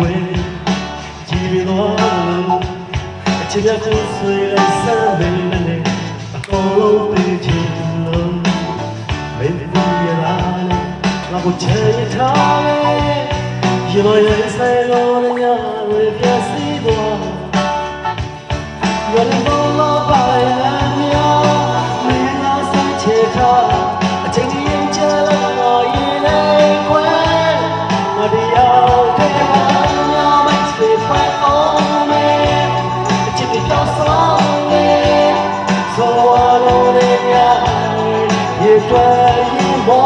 ဝင်ကြည်ပြီးတော့အချစ်ရကိုဆွေးလိုက်စမ်းမင်းနဲ့အကုန်လုံးပြီးချင်လို့မင်းပြရလာငါကိုချေထားလေရေမရဆိုင်လို့ညရပြစီတော့ရလို့လာပါရဲ့မြောင်မင်းလာဆိုင်ချေထားအချိန်ကြီးချဲလို့ရင်လေးခွဲမတရားတဲ့ညမဆွေးခွဲအောင်မဲအချစ်ပြောဆောင်လေဆိုလို့လည်းညရေတွဲရင်မော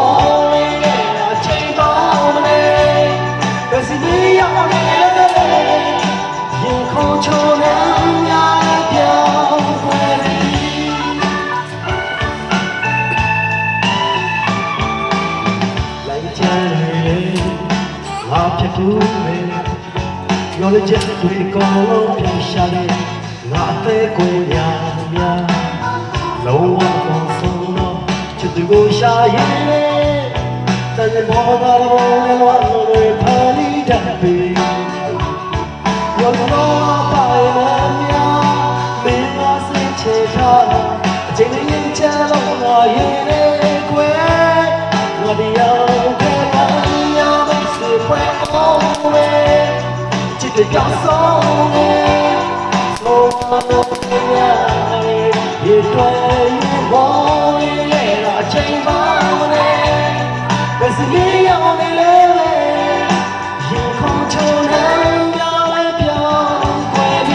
ရောလက်ချက်တွေကောင်းလို့ပြောင်းရှာတယ်ငါအသေးကိုများလုံးဝမဆုံးတော့ချစ်သူကိုရှာရင်တန်မောသာလုံးလောတွေဖန်တီးတတ်ပြီရောတော့ပါရဲ့များမင်းကစိတ်ချထားအချိန်ရင်ချလို့ငါရင်လေးကွယ်ငါတရားကညမစေဖွယ်အောင်မဲ这条松嘞，松呀，一对我嘞那肩膀嘞，可是你要的嘞，夜空中能要来飘过你。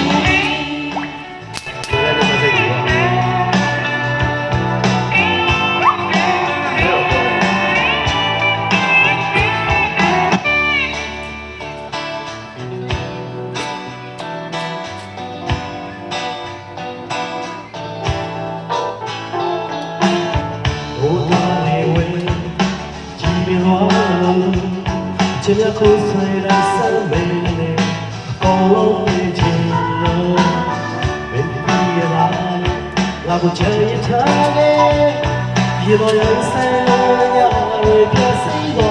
ချစ်ရကိုဆွေးလိုက်စမ်းမင်းနဲ့အကုန်လုံးပြီးချင်လို့မင်းပြရလာငါကိုချေထားလေရေပေါ်ရဆိုင်လို့ညရပြစီတော့